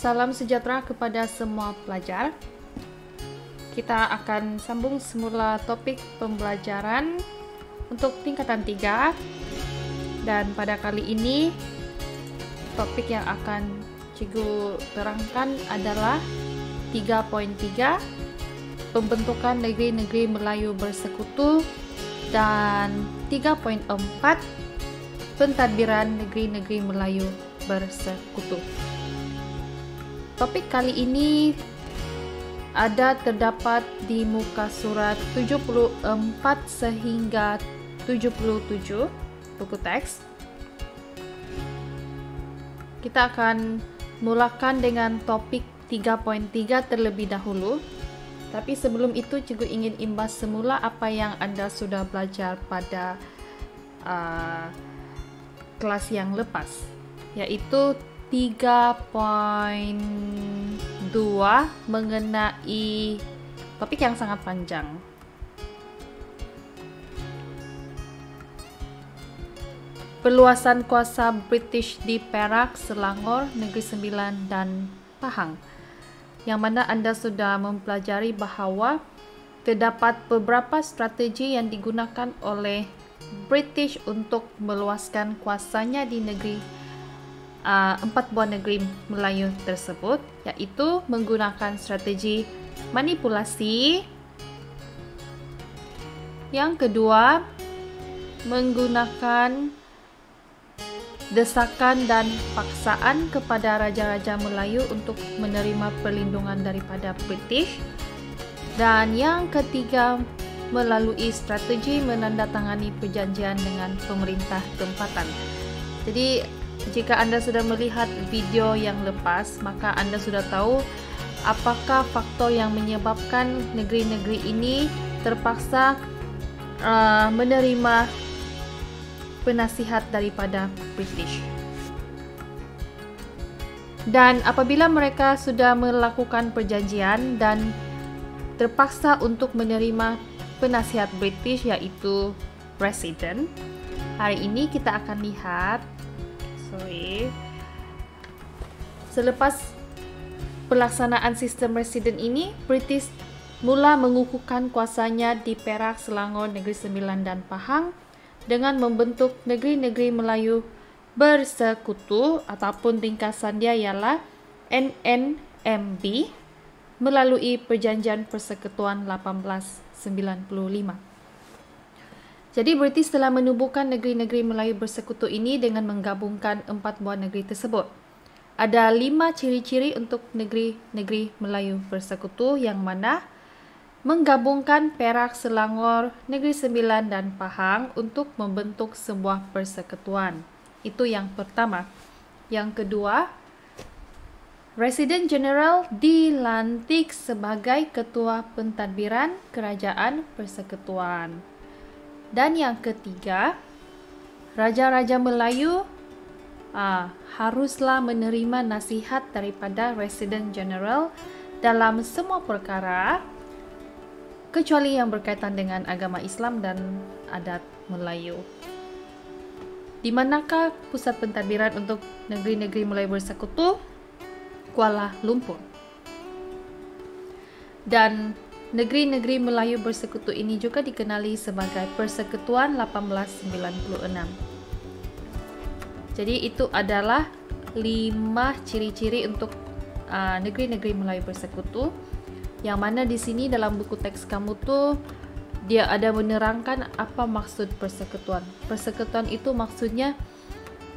Salam sejahtera kepada semua pelajar. Kita akan sambung semula topik pembelajaran untuk tingkatan 3. Dan pada kali ini, topik yang akan Cikgu terangkan adalah 3.3, pembentukan negeri-negeri Melayu bersekutu, dan 3.4, pentadbiran negeri-negeri Melayu bersekutu. Topik kali ini terdapat di muka surat 74 sehingga 77 buku teks. Kita akan mulakan dengan topik 3.3 terlebih dahulu. Tapi sebelum itu, Cikgu ingin imbas semula apa yang Anda sudah belajar pada kelas yang lepas, yaitu 3.2 mengenai topik yang sangat panjang. Perluasan kuasa British di Perak, Selangor, Negeri Sembilan, dan Pahang, yang mana Anda sudah mempelajari bahawa terdapat beberapa strategi yang digunakan oleh British untuk meluaskan kuasanya di negeri 4 buah negeri Melayu tersebut, iaitu menggunakan strategi manipulasi. Yang kedua, menggunakan desakan dan paksaan kepada raja-raja Melayu untuk menerima perlindungan daripada British. Dan yang ketiga, melalui strategi menandatangani perjanjian dengan pemerintah tempatan. Jadi, jika Anda sudah melihat video yang lepas, maka Anda sudah tahu apakah faktor yang menyebabkan negeri-negeri ini terpaksa menerima penasihat daripada British. Dan apabila mereka sudah melakukan perjanjian dan terpaksa untuk menerima penasihat British, yaitu Resident, hari ini kita akan lihat selepas pelaksanaan sistem Resident ini, British mula mengukuhkan kuasanya di Perak, Selangor, Negeri Sembilan, dan Pahang dengan membentuk negeri-negeri Melayu bersekutu, ataupun ringkasan dia ialah NNMB, melalui Perjanjian Persekutuan 1895. Jadi British telah menubuhkan negeri-negeri Melayu bersekutu ini dengan menggabungkan 4 buah negeri tersebut. Ada 5 ciri-ciri untuk negeri-negeri Melayu bersekutu, yang mana menggabungkan Perak, Selangor, Negeri Sembilan, dan Pahang untuk membentuk sebuah persekutuan. Itu yang pertama. Yang kedua, Resident General dilantik sebagai ketua pentadbiran kerajaan persekutuan. Dan yang ketiga, raja-raja Melayu haruslah menerima nasihat daripada Resident General dalam semua perkara, kecuali yang berkaitan dengan agama Islam dan adat Melayu. Di manakah pusat pentadbiran untuk negeri-negeri Melayu bersekutu? Kuala Lumpur. Dan negeri-negeri Melayu bersekutu ini juga dikenali sebagai Persekutuan 1896. Jadi itu adalah 5 ciri-ciri untuk negeri-negeri Melayu bersekutu, yang mana di sini dalam buku teks kamu tuh dia ada menerangkan apa maksud persekutuan. Persekutuan itu maksudnya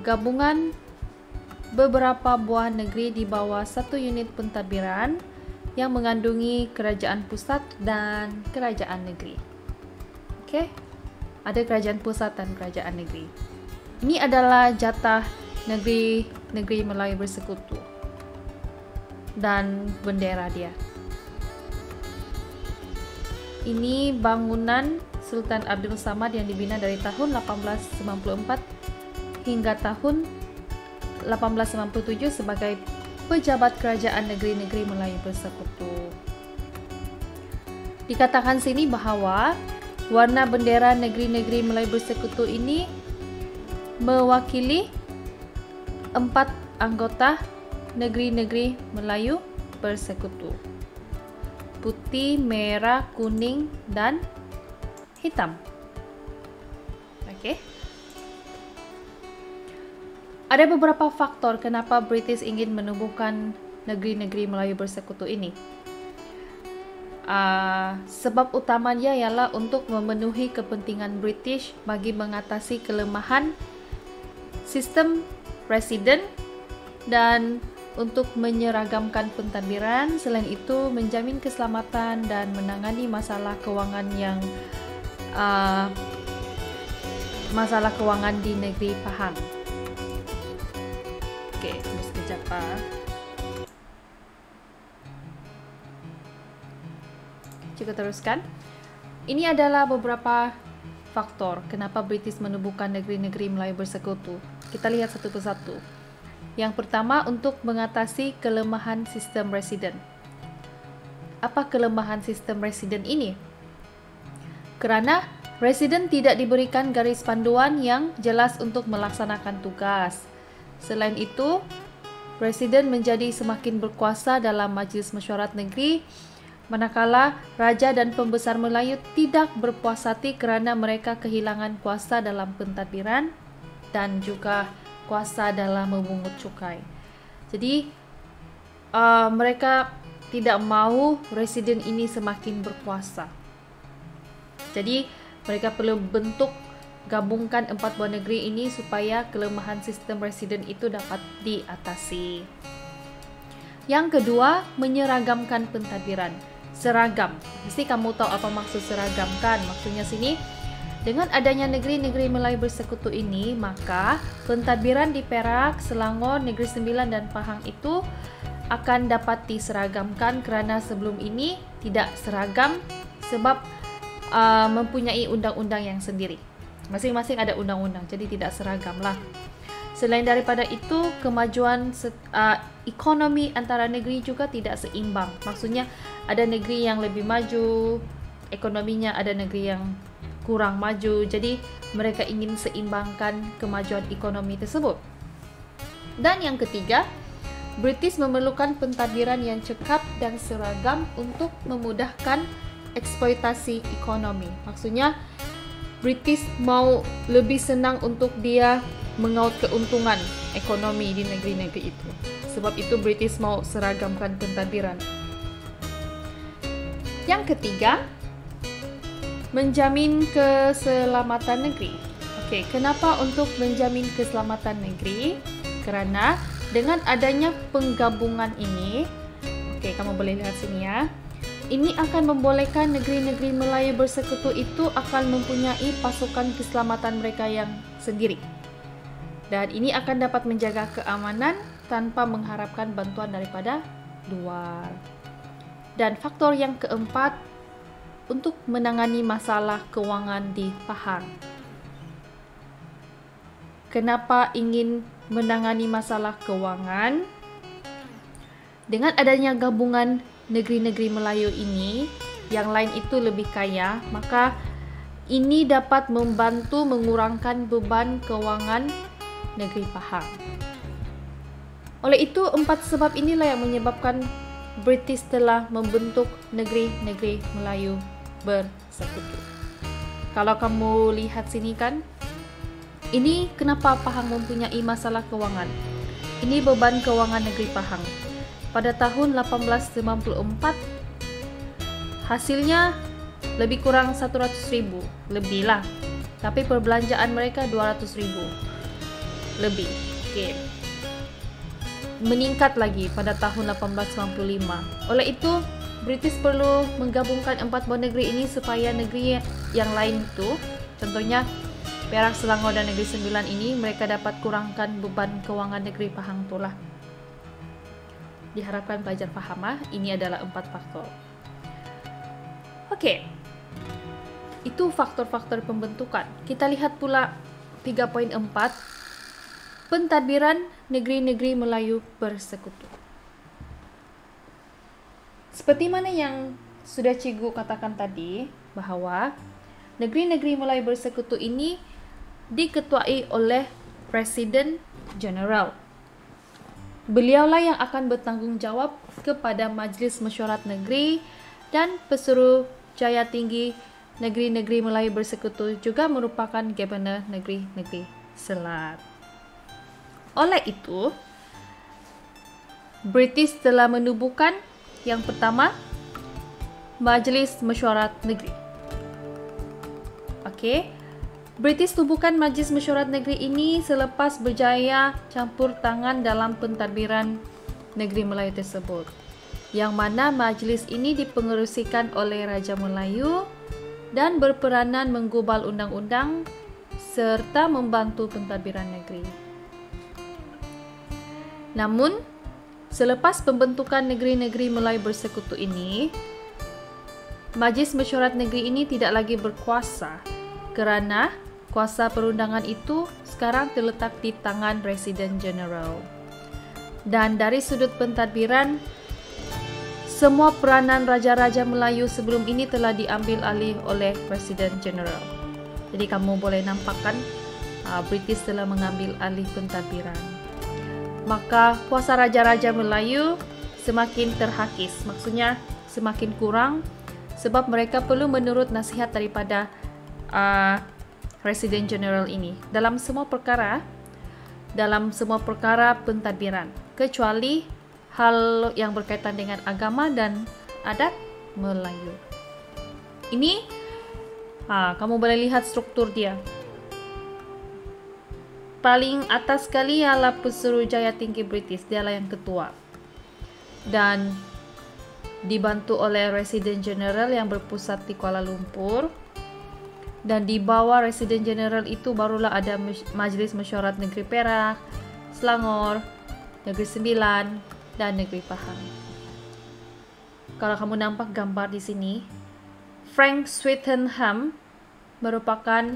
gabungan beberapa buah negeri di bawah satu unit pentadbiran yang mengandungi kerajaan pusat dan kerajaan negeri. Okey, ada kerajaan pusat dan kerajaan negeri. Ini adalah jatah negeri-negeri Melayu bersekutu dan bendera dia. Ini bangunan Sultan Abdul Samad yang dibina dari tahun 1894 hingga tahun 1897 sebagai pejabat kerajaan negeri-negeri Melayu bersekutu. Dikatakan sini bahawa warna bendera negeri-negeri Melayu bersekutu ini mewakili 4 anggota negeri-negeri Melayu Bersekutu. Putih, merah, kuning, dan hitam. Okey. Ada beberapa faktor kenapa British ingin menubuhkan negeri-negeri Melayu Bersekutu ini. Sebab utamanya ialah untuk memenuhi kepentingan British bagi mengatasi kelemahan sistem residen dan untuk menyeragamkan pentadbiran. Selain itu, menjamin keselamatan dan menangani masalah kewangan di negeri Pahang. Okey, tunggu sekejap. Kita teruskan. Ini adalah beberapa faktor kenapa British menubuhkan negeri-negeri Melayu Bersekutu. Kita lihat satu persatu. Yang pertama, untuk mengatasi kelemahan sistem residen. Apa kelemahan sistem residen ini? Kerana residen tidak diberikan garis panduan yang jelas untuk melaksanakan tugas. Selain itu, residen menjadi semakin berkuasa dalam Majlis Mesyuarat Negeri, manakala Raja dan Pembesar Melayu tidak berpuas hati kerana mereka kehilangan kuasa dalam pentadbiran dan juga kuasa dalam memungut cukai. Jadi, mereka tidak mahu residen ini semakin berkuasa. Jadi, mereka perlu gabungkan 4 buah negeri ini supaya kelemahan sistem residen itu dapat diatasi. Yang kedua, menyeragamkan pentadbiran. Seragam. Mesti kamu tahu apa maksud seragam kan? Maksudnya sini, dengan adanya negeri-negeri Melayu Bersekutu ini, maka pentadbiran di Perak, Selangor, Negeri Sembilan dan Pahang itu akan dapat diseragamkan kerana sebelum ini tidak seragam sebab mempunyai undang-undang yang sendiri. Masing-masing ada undang-undang, jadi tidak seragam lah. Selain daripada itu, kemajuan ekonomi antara negeri juga tidak seimbang. Maksudnya ada negeri yang lebih maju ekonominya, ada negeri yang kurang maju. Jadi mereka ingin seimbangkan kemajuan ekonomi tersebut. Dan yang ketiga, British memerlukan pentadbiran yang cekap dan seragam untuk memudahkan eksploitasi ekonomi. Maksudnya British mau lebih senang untuk dia mengaut keuntungan ekonomi di negeri-negeri itu. Sebab itu British mau seragamkan pentadbiran. Yang ketiga, menjamin keselamatan negeri. Okey, kenapa untuk menjamin keselamatan negeri? Kerana dengan adanya penggabungan ini, okey, kamu boleh lihat sini ya. Ini akan membolehkan negeri-negeri Melayu Bersekutu itu akan mempunyai pasukan keselamatan mereka yang sendiri. Dan ini akan dapat menjaga keamanan tanpa mengharapkan bantuan daripada luar. Dan faktor yang keempat, untuk menangani masalah kewangan di Pahang. Kenapa ingin menangani masalah kewangan? Dengan adanya gabungan negeri-negeri Melayu ini, yang lain itu lebih kaya, maka ini dapat membantu mengurangkan beban kewangan negeri Pahang. Oleh itu, 4 sebab inilah yang menyebabkan British telah membentuk negeri-negeri Melayu Bersekutu. Kalau kamu lihat sini kan, ini kenapa Pahang mempunyai masalah kewangan. Ini beban kewangan negeri Pahang. Pada tahun 1894, hasilnya lebih kurang 100.000, lebih lah. Tapi perbelanjaan mereka 200.000 lebih. Okey. Meningkat lagi pada tahun 1895. Oleh itu, British perlu menggabungkan 4 buah negeri ini supaya negeri yang lain itu, contohnya Perak, Selangor dan Negeri Sembilan ini, mereka dapat kurangkan beban kewangan negeri Pahang itulah. Diharapkan pelajar faham. Ini adalah 4 faktor. Okey. Itu faktor-faktor pembentukan. Kita lihat pula 3.4. Pentadbiran negeri-negeri Melayu Bersekutu. Seperti mana yang sudah cikgu katakan tadi, bahawa negeri-negeri Melayu Bersekutu ini diketuai oleh Presiden General. Beliaulah yang akan bertanggungjawab kepada Majlis Mesyuarat Negeri dan Pesuruhjaya Tinggi Negeri-Negeri Melayu Bersekutu juga merupakan Governor Negeri-Negeri Selat. Oleh itu, British telah menubuhkan yang pertama, Majlis Mesyuarat Negeri. Okey. British tubuhkan Majlis Mesyuarat Negeri ini selepas berjaya campur tangan dalam pentadbiran Negeri Melayu tersebut, yang mana majlis ini dipengerusikan oleh Raja Melayu dan berperanan menggubal undang-undang serta membantu pentadbiran negeri. Namun, selepas pembentukan Negeri-Negeri Melayu Bersekutu ini, Majlis Mesyuarat Negeri ini tidak lagi berkuasa kerana kuasa perundangan itu sekarang terletak di tangan Residen Jeneral. Dan dari sudut pentadbiran, semua peranan Raja-Raja Melayu sebelum ini telah diambil alih oleh Residen Jeneral. Jadi kamu boleh nampakkan British telah mengambil alih pentadbiran. Maka kuasa Raja-Raja Melayu semakin terhakis, maksudnya semakin kurang, sebab mereka perlu menurut nasihat daripada Residen Jeneral ini dalam semua perkara pentadbiran, kecuali hal yang berkaitan dengan agama dan adat Melayu. Ini kamu boleh lihat struktur dia. Paling atas sekali ialah Pesuruhjaya Tinggi British, dialah yang ketua. Dan dibantu oleh Residen Jeneral yang berpusat di Kuala Lumpur. Dan di bawah Residen Jeneral itu barulah ada Majlis Mesyuarat Negeri Perak, Selangor, Negeri Sembilan, dan Negeri Pahang. Kalau kamu nampak gambar di sini, Frank Swettenham merupakan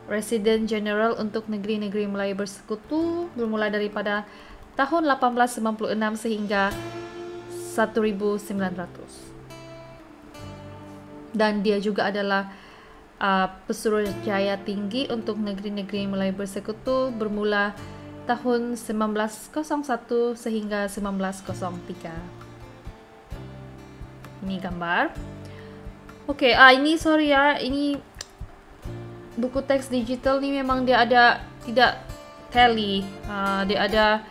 Residen Jeneral untuk Negeri-Negeri Melayu Bersekutu bermula daripada tahun 1896 sehingga 1900. Dan dia juga adalah Pesuruhjaya Tinggi untuk Negeri-Negeri Melayu Bersekutu bermula tahun 1901 sehingga 1903. Ini gambar. Okey, ini sorry ini buku teks digital ni memang dia ada tidak tally. Dia ada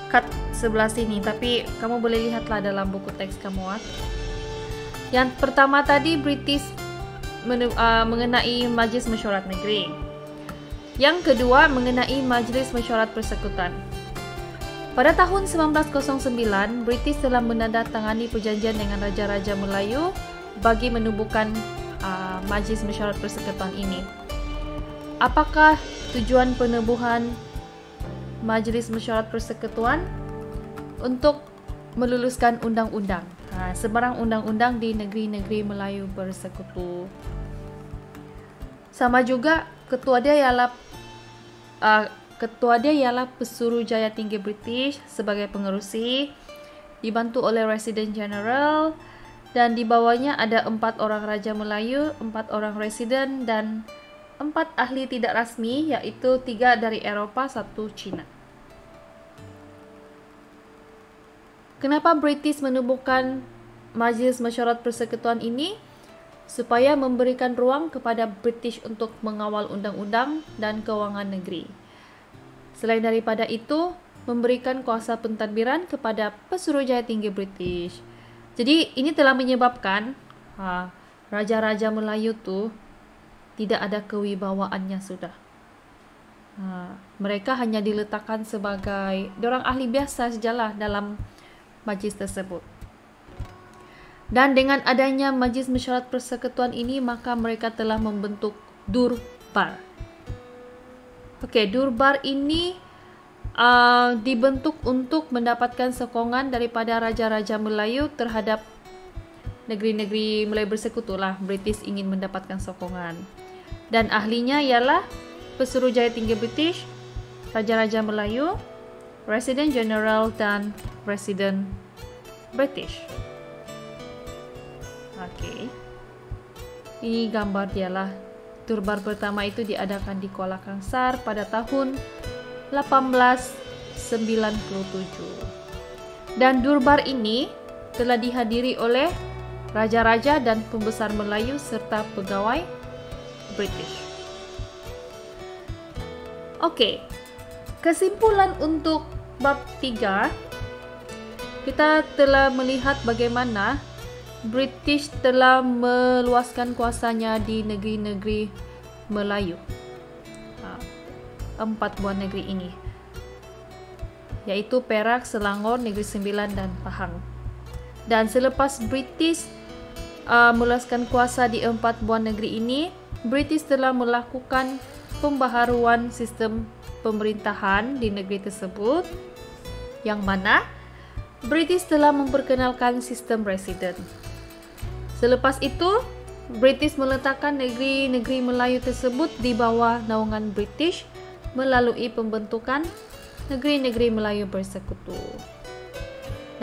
cut sebelah sini, tapi kamu boleh lihatlah dalam buku teks kamu. Yang pertama tadi British mengenai Majlis Mesyuarat Negeri. Yang kedua mengenai Majlis Mesyuarat Persekutuan. Pada tahun 1909, British telah menandatangani perjanjian dengan Raja-Raja Melayu bagi menubuhkan Majlis Mesyuarat Persekutuan ini. Apakah tujuan penubuhan Majlis Mesyuarat Persekutuan? Untuk meluluskan undang-undang, sebarang undang-undang di Negeri-Negeri Melayu Bersekutu. Sama juga ketua dia ialah Pesuruhjaya Tinggi British sebagai pengerusi, dibantu oleh Residen Jeneral, dan di bawahnya ada 4 orang Raja Melayu, 4 orang Residen, dan 4 ahli tidak rasmi, iaitu 3 dari Eropah, 1 Cina. Kenapa British menubuhkan Majlis Mesyuarat Persekutuan ini? Supaya memberikan ruang kepada British untuk mengawal undang-undang dan kewangan negeri. Selain daripada itu, memberikan kuasa pentadbiran kepada Pesuruhjaya Tinggi British. Jadi, ini telah menyebabkan Raja-Raja Melayu tu tidak ada kewibawaannya sudah. Mereka hanya diletakkan sebagai diorang ahli biasa sajalah dalam majlis tersebut. Dan dengan adanya Majlis Mesyuarat Persekutuan ini, maka mereka telah membentuk Durbar. Okey, Durbar ini dibentuk untuk mendapatkan sokongan daripada Raja-Raja Melayu terhadap negeri-negeri Melayu Bersekutu lah. British ingin mendapatkan sokongan. Dan ahlinya ialah Pesuruhjaya Tinggi British, Raja-Raja Melayu, Residen Jeneral, dan Residen British. Okey. Ini gambar dialah Durbar pertama itu diadakan di Kuala Kangsar pada tahun 1897. Dan Durbar ini telah dihadiri oleh raja-raja dan pembesar Melayu serta pegawai British. Oke, kesimpulan untuk bab 3, kita telah melihat bagaimana British telah meluaskan kuasanya di negeri-negeri Melayu. 4 buah negeri ini, yaitu Perak, Selangor, Negeri Sembilan, dan Pahang. Dan selepas British meluaskan kuasa di 4 buah negeri ini, British telah melakukan pembaharuan sistem pemerintahan di negeri tersebut, yang mana British telah memperkenalkan sistem residen. Selepas itu, British meletakkan negeri-negeri Melayu tersebut di bawah naungan British melalui pembentukan negeri-negeri Melayu Bersekutu.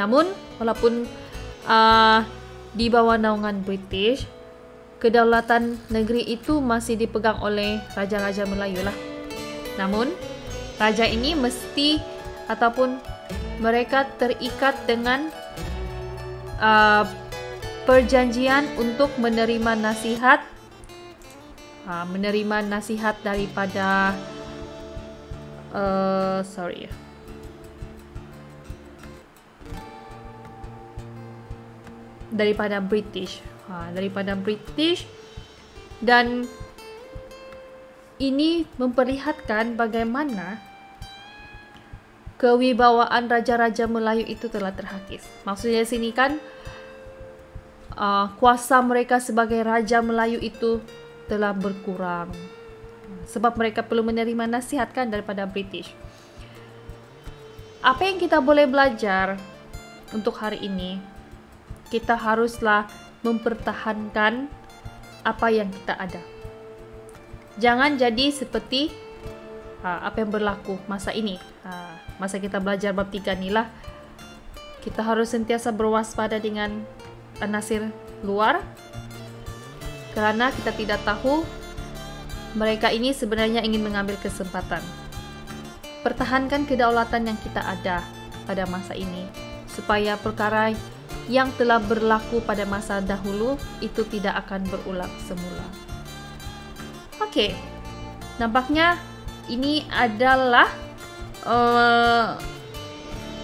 Namun, walaupun di bawah naungan British, kedaulatan negeri itu masih dipegang oleh raja-raja Melayu lah. Namun, raja ini mesti ataupun mereka terikat dengan perjanjian untuk menerima nasihat daripada daripada British. Dan ini memperlihatkan bagaimana kewibawaan raja-raja Melayu itu telah terhakis. Maksudnya sini kan kuasa mereka sebagai raja Melayu itu telah berkurang sebab mereka perlu menerima nasihat kan daripada British. Apa yang kita boleh belajar untuk hari ini? Kita haruslah mempertahankan apa yang kita ada. Jangan jadi seperti apa yang berlaku masa ini. Masa kita belajar bab 3 ni lah, kita harus sentiasa berwaspada dengan nasir luar, kerana kita tidak tahu mereka ini sebenarnya ingin mengambil kesempatan. Pertahankan kedaulatan yang kita ada pada masa ini, supaya perkara yang telah berlaku pada masa dahulu itu tidak akan berulang semula. Oke, nampaknya ini adalah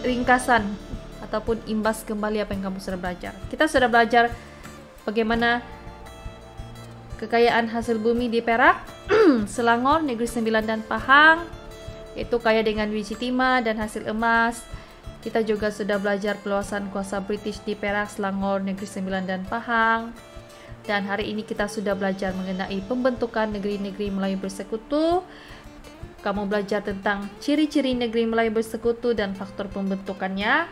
ringkasan ataupun imbas kembali apa yang kamu sudah belajar. Kita sudah belajar bagaimana kekayaan hasil bumi di Perak, Selangor, Negeri Sembilan, dan Pahang, yaitu kaya dengan biji timah dan hasil emas. Kita juga sudah belajar peluasan kuasa British di Perak, Selangor, Negeri Sembilan, dan Pahang. Dan hari ini kita sudah belajar mengenai pembentukan negeri-negeri Melayu Bersekutu. Kamu belajar tentang ciri-ciri negeri Melayu Bersekutu dan faktor pembentukannya.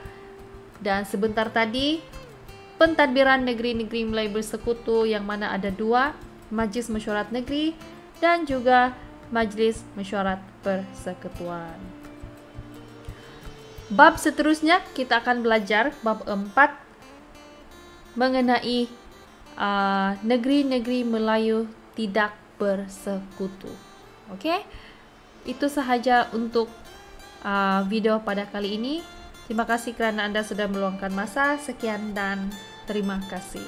Dan sebentar tadi, pentadbiran negeri-negeri Melayu Bersekutu yang mana ada 2, Majlis Mesyuarat Negeri dan juga Majlis Mesyuarat Persekutuan. Bab seterusnya kita akan belajar bab 4 mengenai negeri-negeri Melayu tidak bersekutu. Okey? Itu sahaja untuk video pada kali ini. Terima kasih kerana anda sudah meluangkan masa. Sekian dan terima kasih.